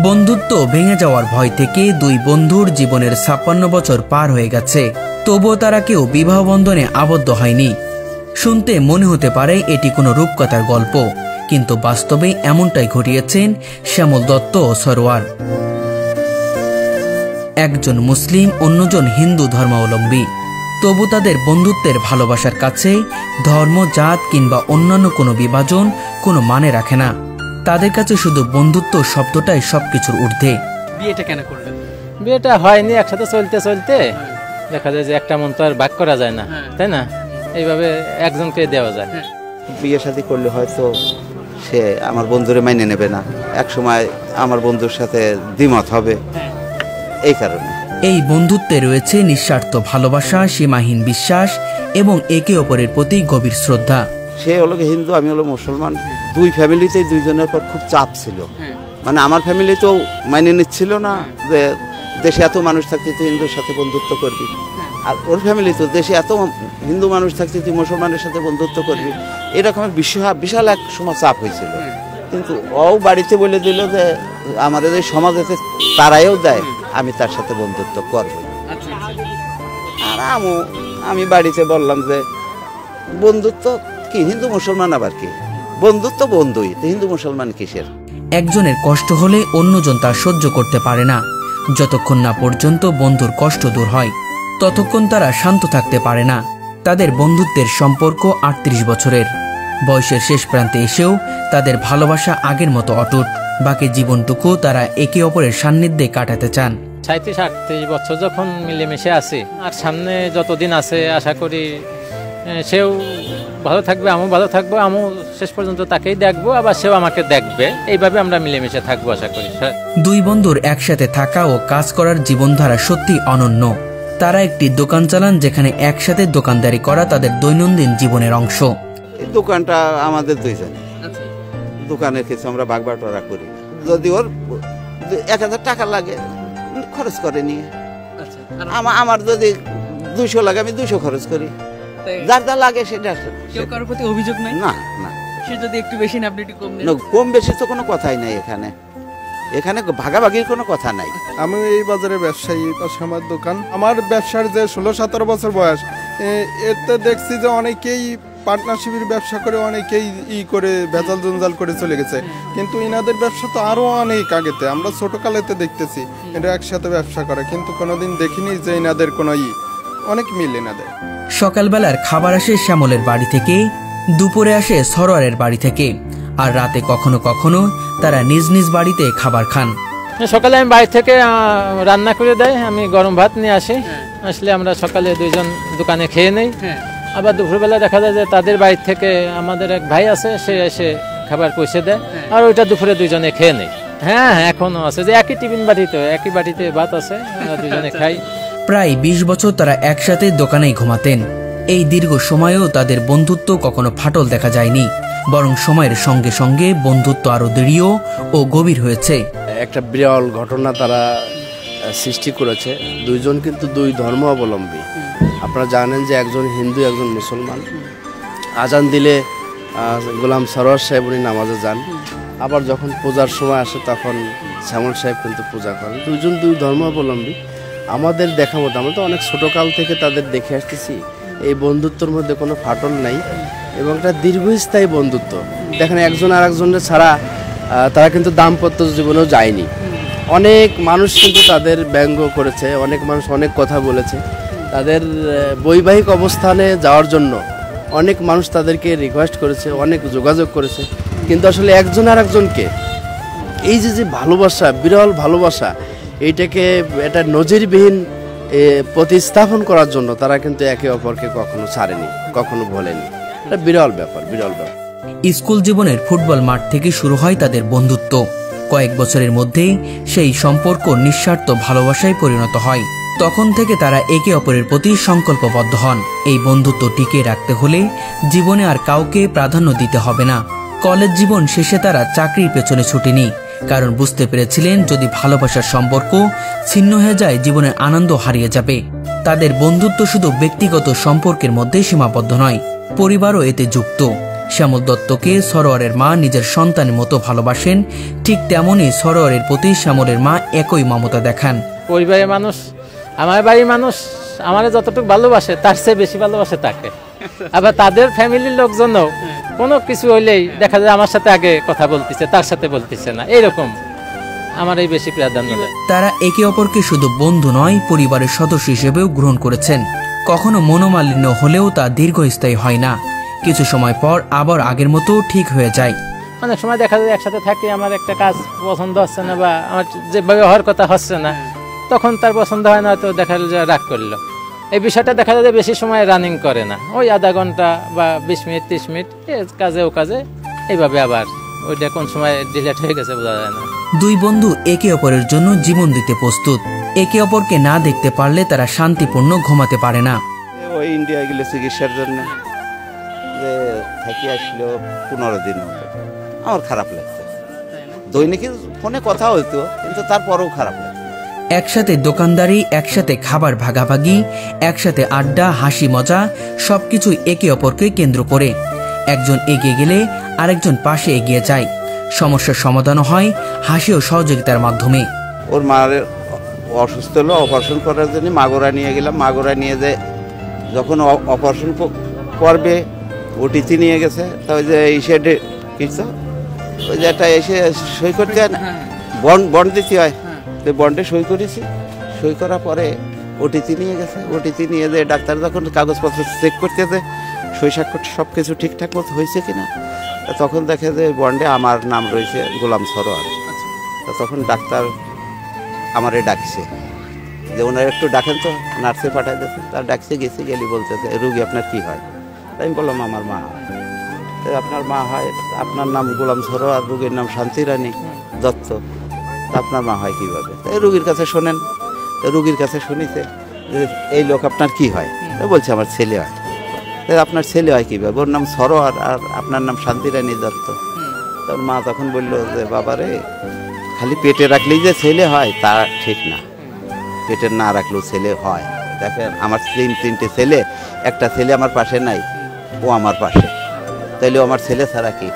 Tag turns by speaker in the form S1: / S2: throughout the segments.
S1: বন্ধুত্ব ভেঙে যাওয়ার ভয় থেকে দুই বন্ধুর জীবনের ৫৬ বছর পার হয়ে গেছে, তবুও তারা কেউ বিবাহ বন্ধনে আবদ্ধ হয়নি। শুনতে মনে হতে পারে এটি কোনো রূপকথার গল্প, কিন্তু বাস্তবে এমনটাই ঘটিয়েছেন শ্যামল দত্ত ও সরোয়ার। একজন মুসলিম, অন্যজন হিন্দু ধর্মাবলম্বী, তবু তাদের বন্ধুত্বের ভালোবাসার কাছে ধর্ম, জাত কিংবা অন্যান্য কোনো বিভাজন কোনো মানে রাখে না। তাদের কাছে শুধু বন্ধুত্ব শব্দটাই সবকিছুর ঊর্ধ্বে।
S2: বিয়েটা কেন করলেন?
S3: বিয়েটা হয়নি, একসাথে চলতে চলতে দেখা যায় যে একটা মন তো আর ভাগ করা যায় না, তাই না? এইভাবে একজনকে দেওয়া যায়।
S4: বিয়ে শাদী করলে হয়তো সে আমার বন্ধুরে মাইনে নেবে না, এক সময় আমার বন্ধুর সাথে দ্বিমত হবে, এই কারণে।
S1: এই বন্ধুত্বে রয়েছে নিঃস্বার্থ ভালোবাসা, সীমাহীন বিশ্বাস এবং একে অপরের প্রতি গভীর শ্রদ্ধা।
S4: সে হলো হিন্দু, আমি হলো মুসলমান। দুই ফ্যামিলিতেই দুইজনের পর খুব চাপ ছিল। মানে আমার ফ্যামিলিতেও মাইনে নিচ্ছিল না যে দেশে এত মানুষ থাকতে তুই হিন্দুর সাথে বন্ধুত্ব করবি, আর ওর ফ্যামিলি তো দেশে এত হিন্দু মানুষ থাকতে তুই মুসলমানের সাথে বন্ধুত্ব করবি, এরকম বিশাল এক সময় চাপ হয়েছিল। কিন্তু ও বাড়িতে বলে দিল যে আমাদের এই সমাজেতে তারাইও দেয়, আমি তার সাথে বন্ধুত্ব করবো। আর আমি বাড়িতে বললাম যে বন্ধুত্ব কি, হিন্দু মুসলমান আবার কি, বন্ধুত্ব বন্ধুই, হিন্দু মুসলমান কিসের?
S1: একজনের কষ্ট হলে অন্যজন তা সহ্য করতে পারে না। যতক্ষণ না পর্যন্ত বন্ধুর কষ্ট দূর হয়, ততক্ষণ তারা শান্ত থাকতে পারে না। তাদের বন্ধুত্বের সম্পর্ক ৩৮ বছরের। বয়সের শেষ প্রান্তে এসেও তাদের ভালোবাসা আগের মতো অটুট। বাকি জীবনটুকু তারা একে অপরের সান্নিধ্যে কাটাতে চান।
S3: ৩৭-৩৮ বছর যখন মিলেমিশে আছে, আর সামনে যতদিন আছে আশা করি সেও ভালো থাকবে, আমিও ভালো থাকবো, আমিও শেষ পর্যন্ত তাকেই দেখবো, আবার সেও আমাকে দেখবে। এইভাবে আমরা মিলেমিশে থাকবো আশা করি।
S1: দুই বন্ধুর একসাথে থাকা ও কাজ করার জীবনধারা সত্যি অনন্য। তারা একটি দোকান চালান, যেখানে একসাথে দোকানদারি করা তাদের দৈনন্দিন জীবনের অংশ।
S4: এই দোকানটা আমাদের দুইজনে, দোকানের কিছু আমরা ভাগ বাটোয়ারা করি। যদি ওর ১,০০০ টাকা লাগে খরচ করে নিয়ে, আমার যদি ২০০ লাগে আমি ২০০ খরচ করি, যার যা লাগে সেটা।
S2: কেউ কারোর প্রতি অভিযোগ নাই?
S4: না না,
S2: সে যদি একটু বেশি না আপনি একটু কম নেন?
S4: কম বেশি তো কোনো কথাই নাই এখানে, এখানে ভাগাভাগির কোনো কথা নাই।
S5: আমি এই বাজারে ব্যবসায়ী, পাশে আমার দোকান। আমার ব্যবসার যে ১৬-১৭ বছর বয়স, এতে দেখছি যে অনেকেই পার্টনারশিপের ব্যবসা করে, অনেকেই করে ভেজাল জঞ্জাল করে চলে গেছে। কিন্তু ইনাদের ব্যবসা তো আরো অনেক আগেতে, আমরা ছোটকালেতে দেখতেছি এটা একসাথে ব্যবসা করে, কিন্তু কোনোদিন দেখিনি যে ইনাদের কোনো অনেক মিল এনাদের।
S1: সকালবেলার খাবার আসে শ্যামলের বাড়ি থেকে, দুপুরে আসে সরোয়ারের বাড়ি থেকে, আর রাতে কখনো কখনো তারা নিজ নিজ বাড়িতে খাবার খান।
S3: সকালে আমি বাড়ি থেকে রান্না করে দেয়, আমি গরম ভাত নিয়ে আসি, আসলে আমরা সকালে দুইজন দোকানে খেয়ে নেই। আবার দুপুরবেলা দেখা যায় যে তাদের বাড়ি থেকে আমাদের এক ভাই আছে, সে এসে খাবার পৌঁছে দেয়, আর ওইটা দুপুরে দুইজনে খেয়ে নেই। হ্যাঁ, এখনো আছে যে একই টিফিন বাটিতে, একই বাটিতে ভাত আছে, আমরা দুইজনে খাই।
S1: প্রায় ২০ বছর তারা একসাথে দোকানেই ঘুমাতেন। এই দীর্ঘ সময়েও তাদের বন্ধুত্ব কখনো ফাটল দেখা যায়নি, বরং সময়ের সঙ্গে সঙ্গে বন্ধুত্ব আরো দৃঢ় ও গভীর হয়েছে।
S6: একটা বিরল ঘটনা তারা সৃষ্টি করেছে। দুইজন কিন্তু দুই ধর্ম অবলম্বী। আপনারা জানেন যে একজন হিন্দু, একজন মুসলমান। আজান দিলে গোলাম সরোয়ার সাহেব উনি নামাজে যান, আবার যখন পূজার সময় আসে তখন শ্যামল সাহেব কিন্তু পূজা করেন। দুইজন দুই ধর্ম অবলম্বী। আমাদের দেখা মতো, আমরা তো অনেক ছোটোকাল থেকে তাদের দেখে আসতেছি, এই বন্ধুত্বর মধ্যে কোনো ফাটল নাই এবং একটা দীর্ঘস্থায়ী বন্ধুত্ব। দেখেন একজন আর একজনের ছাড়া তারা কিন্তু দাম্পত্য জীবনেও যায়নি। অনেক মানুষ কিন্তু তাদের ব্যঙ্গ করেছে, অনেক মানুষ অনেক কথা বলেছে। তাদের বৈবাহিক অবস্থানে যাওয়ার জন্য অনেক মানুষ তাদেরকে রিকোয়েস্ট করেছে, অনেক যোগাযোগ করেছে, কিন্তু আসলে একজন আর একজনকে এই যে ভালোবাসা, বিরল ভালোবাসা, এইটাকে এটা নজিরবিহীন প্রতিস্থাপন করার জন্য তারা কিন্তু একে অপরকে কখনো ছাড়েনি, কখনো ভোলেনি। এটা বিরল ব্যাপার, বিরল ব্যাপার।
S1: স্কুল জীবনের ফুটবল মাঠ থেকে শুরু হয় তাদের বন্ধুত্ব। কয়েক বছরের মধ্যেই সেই সম্পর্ক নিঃস্বার্থ ভালোবাসায় পরিণত হয়। তখন থেকে তারা একে অপরের প্রতি সংকল্পবদ্ধ হন। এই বন্ধুত্ব টিকিয়ে রাখতে হলে জীবনে আর কাউকে প্রাধান্য দিতে হবে না। কলেজ জীবন শেষে তারা চাকরির পেছনে ছুটেনি, কারণ বুঝতে পেরেছিলেন যদি ভালোবাসার সম্পর্ক ছিন্ন হয়ে যায়, জীবনের আনন্দ হারিয়ে যাবে। তাদের বন্ধুত্ব শুধু ব্যক্তিগত সম্পর্কের মধ্যে সীমাবদ্ধ নয়, পরিবারও এতে যুক্ত। শ্যামল দত্তকে সরোয়ারের মা নিজের সন্তানের মতো ভালোবাসেন, ঠিক তেমনই সরোয়ারের প্রতি শ্যামলের মা একই মমতা দেখান।
S3: পরিবারের মানুষ, আমার বাড়ির মানুষ আমারে যতটুকু ভালোবাসে তার চেয়ে বেশি ভালোবাসে তাকে। আবার তাদের ফ্যামিলির লোকজনও কোনো কিছু হইলেই দেখা যায় আমার সাথে আগে কথা বলতেছে, তার সাথে বলতেছে না, এইরকম আমার এই বেশি প্রাধান্য দেয়।
S1: তারা একে অপরকে শুধু বন্ধু নয়, পরিবারের সদস্য হিসেবেও গ্রহণ করেছেন। কখনো মনোমালিন্য হলেও তা দীর্ঘস্থায়ী হয় না, কিছু সময় পর আবার আগের মতো ঠিক হয়ে যায়।
S3: অনেক সময় দেখা যায় একসাথে থাকি, আমার একটা কাজ পছন্দ হচ্ছে না বা আমার যেভাবে হওয়ার কথা হচ্ছে না, তখন তার পছন্দ হয় না, তো দেখা যায় রাগ করলো। এই বিষয়টা দেখা যায় বেশি সময় রানিং করে না, ওই আধা ঘন্টা বা 20 মিনিট 30 মিনিট কাজে ও কাজে, এইভাবে আবার ওইটা কোন সময় ডিলেট হয়ে গেছে বোঝা যায় না।
S1: দুই বন্ধু একে অপরের জন্য জীবন দিতে প্রস্তুত। একে অপরকে না দেখতে পারলে তারা শান্তিপূর্ণ ঘুমাতে পারে না।
S4: ওই ইন্ডিয়া গেলে চিকিৎসার জন্য, যে থাকি আসলো 15 দিন মতো, আমার খারাপ লাগছে। দৈনিক ফোনে কথা হইতো, কিন্তু তারপরেও খারাপ লাগছে।
S1: একসাথে দোকানদারি, একসাথে খাবার ভাগাভাগি, একসাথে আড্ডা, হাসি মজা, সবকিছু একে অপরকে কেন্দ্র করে। একজন এগিয়ে গেলে আরেকজন পাশে এগিয়ে যায়। সমস্যার সমাধানও হয় হাসি ও সহযোগিতার মাধ্যমে।
S4: ওর মার অসুস্থ হলো, অপারেশন করার জন্য মাগুরা নিয়ে গেলাম। মাগুরা নিয়ে যে যখন অপারেশন করবে, ওটিতে নিয়ে গেছে, তা ওই যে এই সাইডে কিছু ওই যে একটা এসে সই করতে হয় না, বন্ড দিতে হয়, তো বন্ডে সই করেছি। সই করার পরে ওটিতে নিয়ে গেছে। ওটিতে নিয়ে যে ডাক্তার যখন কাগজপত্র চেক করতেছে, সই স্বাক্ষর সব কিছু ঠিকঠাক মতো হয়েছে কিনা, তখন দেখে যে বন্ডে আমার নাম রয়েছে গোলাম সরোয়ার। তখন ডাক্তার আমারে ডাকছে যে ওনার একটু ডাকেন তো, নার্সে পাঠাই দিয়েছে। তার ডাকছে, গেছি, গেলি বলতেছে রুগী আপনার কি হয়? আমি বললাম আমার মা হয়। তো আপনার মা হয়, আপনার নাম গোলাম সরোয়ার, রুগীর নাম শান্তি রানী দত্ত, আপনার মা হয় কীভাবে? তাই রুগীর কাছে শোনেন। তো রুগীর কাছে শুনিছে যে এই লোক আপনার কি হয়? বলছে আমার ছেলে হয়। তাই আপনার ছেলে হয় কীভাবে? ওর নাম সরোয়ার আর আপনার নাম শান্তি রানী দত্ত। তোর মা তখন বলল যে বাবারে, খালি পেটে রাখলেই যে ছেলে হয় তা ঠিক না, পেটে না রাখলেও ছেলে হয়। দেখেন আমার 3টে ছেলে, একটা ছেলে আমার পাশে নাই, ও আমার পাশে, তাইলে আমার ছেলে ছাড়া কি?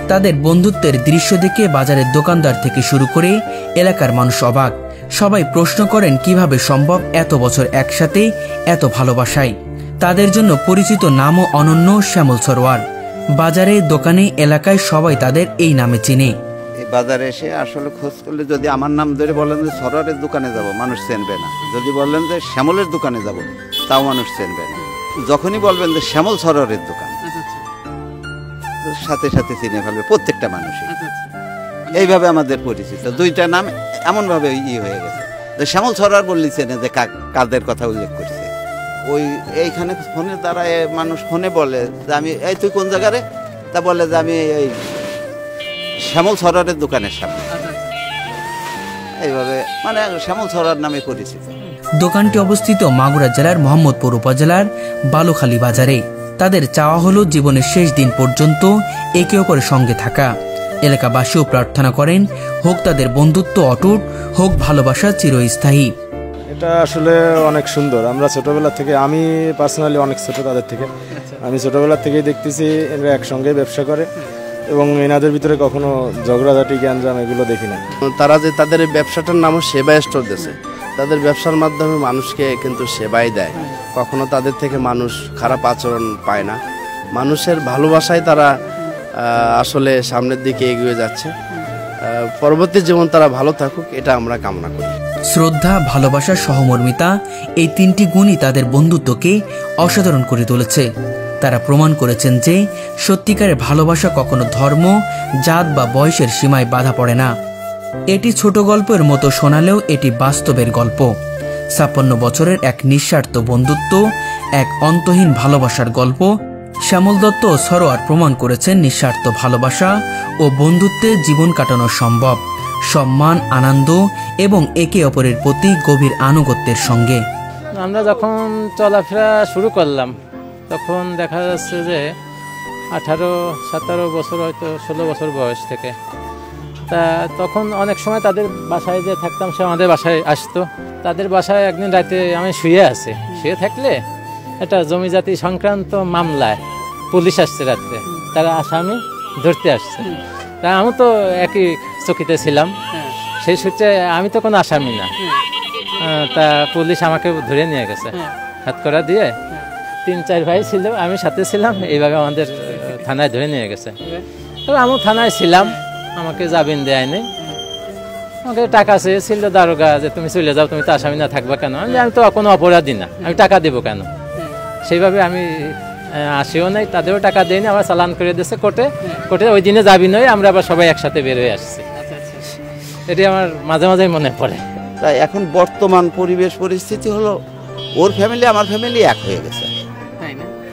S1: তাদের বন্ধুত্বের দৃশ্য দেখে বাজারের দোকানদার থেকে শুরু করে এলাকার মানুষ অবাক। সবাই প্রশ্ন করেন কিভাবে সম্ভব এত বছর একসাথে, এত ভালোবাসায়। তাদের জন্য পরিচিত নামও অনন্য, শ্যামল সরোয়ার। বাজারে, দোকানে, এলাকায় সবাই তাদের এই নামে চিনে।
S4: এই বাজারে এসে আসলে খোঁজ করলে যদি আমার নাম ধরে বলেন যে সরোয়ারের দোকানে যাব, মানুষ চেনবে না। যদি বললেন যে শ্যামলের দোকানে যাব, তাও মানুষ চেনবে না। যখনই বলবেন যে শ্যামল সরোয়ারের দোকান, সাথে সাথে চিনে ফেলবে প্রত্যেকটা মানুষই। এইভাবে আমাদের পরিচিত। দুইটা নাম এমনভাবে হয়ে গেছে যে শ্যামল সরোয়ার বললি চেনে যে কাদের কথা উল্লেখ করছে। ওই এইখানে ফোনের দ্বারা মানুষ ফোনে বলে যে আমি এই তুই কোন জায়গারে, তা বলে যে আমি এই শ্যামল সরোয়ারের দোকানের সামনে। এইভাবে মানে শ্যামল সরোয়ার নামে পরিচিত।
S1: দোকানটি অবস্থিত মাগুরা জেলার মোহাম্মদপুর উপজেলার বালুখালী বাজারে। তাদের চাওয়া হলো জীবনের শেষ দিন পর্যন্ত একে অপরের সঙ্গে থাকা। এলাকাবাসীও প্রার্থনা করেন হোক তাদের বন্ধুত্ব অটুট, হোক ভালোবাসা চিরস্থায়ী।
S7: এটা আসলে অনেক সুন্দর। আমরা ছোটবেলা থেকে, আমি পার্সোনালি অনেক ছোট তাদের থেকে, আমি ছোটবেলা থেকেই দেখতেছি এরা একসঙ্গে ব্যবসা করে এবং এনাদের ভিতরে কখনো ঝগড়াঝাটি, গ্যাঞ্জাম এগুলো দেখি না।
S6: তারা যে তাদের এই ব্যবসাটার নামও সেবা স্টোর দিয়েছে, তাদের ব্যবসার মাধ্যমে মানুষকে কিন্তু সেবাই দেয়। কখনো তাদের থেকে মানুষ খারাপ আচরণ পায় না। মানুষের ভালোবাসায় তারা আসলে সামনের দিকে এগিয়ে যাচ্ছে। পরবর্তী জীবন তারা ভালো থাকুক, এটা আমরা কামনা করি।
S1: শ্রদ্ধা, ভালোবাসা, সহমর্মিতা, এই 3টি গুণই তাদের বন্ধুত্বকে অসাধারণ করে তুলেছে। তারা প্রমাণ করেছেন যে সত্যিকারের ভালোবাসা কখনো ধর্ম, জাত বা বয়সের সীমায় বাধা পড়ে না। এটি ছোট গল্পের মতো শোনালেও এটি বাস্তবের গল্প। 56 বছরের এক নিঃস্বার্থ বন্ধুত্ব, এক অন্তহীন ভালোবাসার গল্প। শ্যামল দত্ত ও সরোয়ার প্রমাণ করেছেন নিঃস্বার্থ ভালোবাসা ও বন্ধুত্বে জীবন কাটানো সম্ভব, সম্মান, আনন্দ এবং একে অপরের প্রতি গভীর আনুগত্যের সঙ্গে।
S3: আমরা যখন চলাফেরা শুরু করলাম তখন দেখা যাচ্ছে যে 18-17 বছর, হয়তো 16 বছর বয়স থেকে। তা তখন অনেক সময় তাদের বাসায় যে থাকতাম, সে আমাদের বাসায় আসতো। তাদের বাসায় একদিন রাতে আমি শুয়ে থাকলে একটা জমি জাতি সংক্রান্ত মামলায় পুলিশ আসছে রাত্রে। তারা আসামি ধরতে আসছে। তা আমি তো একই চকিতে ছিলাম, সেই সূত্রে আমি তো কোনো আসামি না। তা পুলিশ আমাকে ধরে নিয়ে গেছে, হাত করা দিয়ে। 3-4 ভাই ছিল, আমি সাথে ছিলাম, এইভাবে আমাদের থানায় ধরে নিয়ে গেছে। তবে আমি থানায় ছিলাম, আমাকে জামিন দেয়নি। আমাকে টাকা চেয়েছিল দারোগা, যে তুমি চলে যাও, তুমি তো আসামি না থাকবা কেন? আমি তো কোনো অপরাধী না, আমি টাকা দেবো কেন? সেইভাবে আমি আসিও নাই, তাদেরও টাকা দেয়নি, আবার চালান করে দিয়েছে কোর্টে। কোর্টে ওই দিনে যাবি নয়, আমরা আবার সবাই একসাথে বের হয়ে আসছি। এটি আমার মাঝে মাঝে মনে পড়ে।
S4: তাই এখন বর্তমান পরিবেশ পরিস্থিতি হলো ওর ফ্যামিলি আমার ফ্যামিলি এক হয়ে গেছে।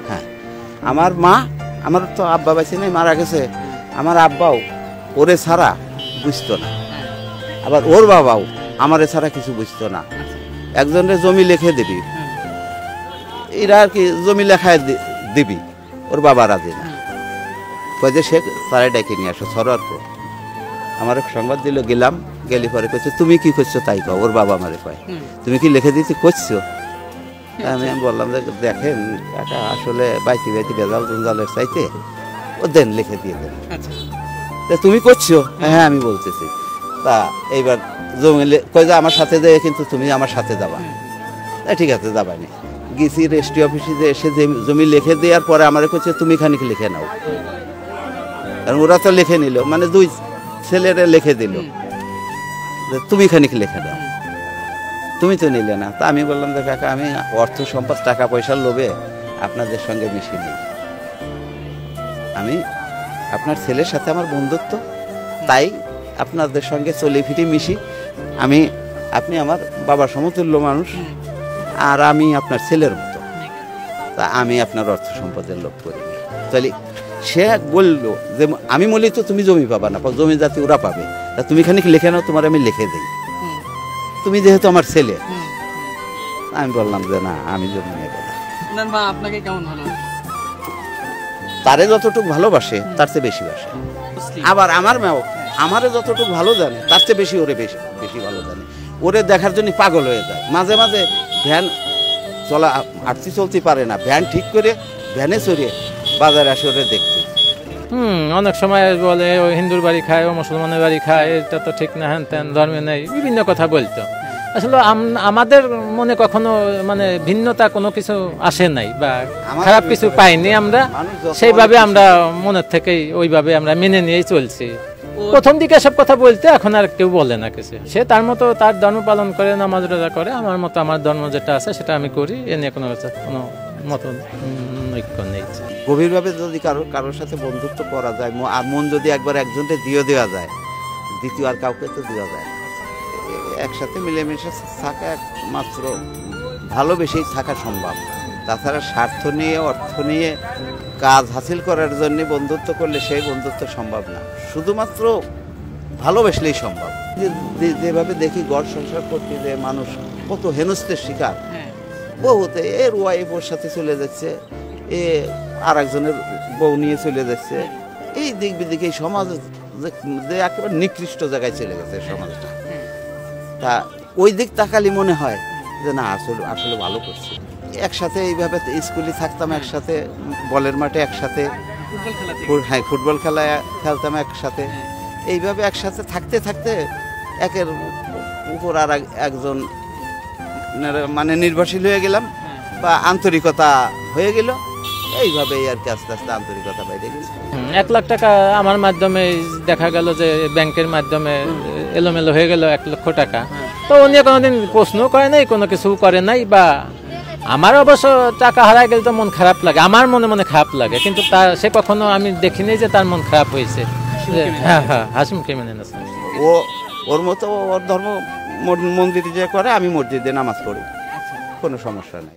S4: হ্যাঁ, আমার মা, আমার তো আব্বা বেঁচে নেই, মারা গেছে। আমার আব্বাও ওরে ছাড়া বুঝতো না, আবার ওর বাবাও আমারে ছাড়া কিছু বুঝতো না। একজনের জমি লিখে দিবি, এরা আর কি জমি লেখায় দিবি, ওর বাবা রাজি না, কয়ে যে সে তারাই ডেকে নিয়ে আসো সরোয়ারপুর। আমার সংবাদ দিল, গেলাম, গেলি পরে কইছে তুমি কি করছো তাই কও। ওর বাবা আমারে কয় তুমি কি লিখে দিতে করছো? আমি বললাম যে দেখেন এটা আসলে বাইতি বাইতি বেজাল জঞ্জালের চাইতে ও দেন, লিখে দিয়ে দেন। তুমি করছো? হ্যাঁ আমি বলতেছি। তা এইবার জমি কই যে আমার সাথে যায়, কিন্তু তুমি আমার সাথে যাবা। ঠিক আছে যাবানি। গেছি রেজিস্ট্রি অফিসে, যে এসে জমি লিখে দেওয়ার পরে আমার কইছে তুমি খানিক লিখে নাও। কারণ ওরা তো লিখে নিল, মানে 2 ছেলেরা লিখে দিল, তুমি খানিক লিখে দাও। তুমি তো নিলে না। তা আমি বললাম যে কাকা আমি অর্থ সম্পদ টাকা পয়সার লোভে আপনাদের সঙ্গে মিশি নেই, আমি আপনার ছেলের সাথে আমার বন্ধুত্ব, তাই আপনাদের সঙ্গে চলে ফিরে মিশি। আপনি আমার বাবার সমতুল্য মানুষ, আর আমি আপনার ছেলের মতো, তা আমি আপনার অর্থ সম্পদের লোভ করিনি। তাহলে সে বললো যে আমি বলি তো তুমি জমি পাবা না, জমি জাতি ওরা পাবে, তা তুমি খানিক লিখে নাও, তোমার আমি লিখে দিই, তুমি যেহেতু আমার ছেলে। আমি বললাম যে না, আমি জমি নেব না।
S2: আপনার মা আপনাকে কেমন ভালোবাসে?
S4: তারে যতটুকু ভালোবাসে তার চেয়ে বেশি বাসে। আবার আমার মেয়েও আমারে যতটুকু ভালো জানে তার চেয়ে বেশি ওরে বেশি ভালো জানে। ওরে দেখার জন্য পাগল হয়ে যায়। মাঝে মাঝে ভ্যান চলতে পারে না, ভ্যান ঠিক করে ভ্যানে চড়িয়ে বাজারে আসে ওরে দেখতে।
S3: অনেক সময় বলে ও হিন্দুর বাড়ি খায়, ও মুসলমানের বাড়ি খায়, এটা তো ঠিক না, হ্যান ত্যান ধর্মে নেই, বিভিন্ন কথা বলতো। আসলে আমাদের মনে কখনো মানে ভিন্নতা কোনো কিছু আসে নাই বা খারাপ কিছু পাইনি আমরা, সেইভাবে আমরা মনের থেকেই ওইভাবে আমরা মেনে নিয়েই চলছি। প্রথম দিকে সব কথা বলতে, এখন আর কেউ বলে না কিছু। সে তার মতো তার ধর্ম পালন করে, নামাজ রোজা করে, আমার মতো আমার ধর্ম যেটা আছে সেটা আমি করি। এ নিয়ে কোনো মত ঐক্য নেই।
S4: গভীরভাবে যদি কারোর সাথে বন্ধুত্ব করা যায়, আর মন যদি একবার একজনকে দিয়ে দেওয়া যায়, দ্বিতীয় আর কাউকে তো দেওয়া যায় না। একসাথে মিলেমিশে থাকা একমাত্র ভালোবেসেই থাকা সম্ভব। তাছাড়া স্বার্থ নিয়ে, অর্থ নিয়ে কাজ হাসিল করার জন্য বন্ধুত্ব করলে সেই বন্ধুত্ব সম্ভব না। শুধুমাত্র ভালোবেসলেই সম্ভব। যেভাবে দেখি ঘর সংসার করতে যে মানুষ কত হেনস্থার শিকার, বহুত এর ওয়াইফ ওর সাথে চলে যাচ্ছে, এ আর একজনের বউ নিয়ে চলে যাচ্ছে, এই দিক বিদিকে এই সমাজ যে একেবারে নিকৃষ্ট জায়গায় চলে গেছে সমাজটা। তা ওই দিক তাকালি মনে হয় যে না, আসলে ভালো করছে। একসাথে এইভাবে স্কুলে থাকতাম, একসাথে বলের মাঠে একসাথে, হ্যাঁ ফুটবল খেলা খেলতাম একসাথে। এইভাবে একসাথে থাকতে থাকতে একের উপর আর একজন মানে নির্ভরশীল হয়ে গেলাম, বা আন্তরিকতা হয়ে গেল। এইভাবেই আর কি আস্তে আস্তে আন্তরিকতা বাইরে গেছে।
S3: 1 লাখ টাকা আমার মাধ্যমে দেখা গেল যে ব্যাংকের মাধ্যমে এলোমেলো হয়ে গেল 1 লক্ষ টাকা। তো উনি কোনোদিন প্রশ্ন করে নাই, কোনো কিছু করে নাই। বা আমার অবশ্য টাকা হারায় গেলে তো মন খারাপ লাগে, আমার মনে মনে খারাপ লাগে, কিন্তু সে কখনো আমি দেখিনি যে তার মন খারাপ হয়েছে। হ্যাঁ হ্যাঁ, হাসিমুখে মেনে নেছে।
S4: ওর মতো ওর ধর্ম মন্দিরে যে করে, আমি মসজিদে নামাজ পড়ি, কোনো সমস্যা নাই।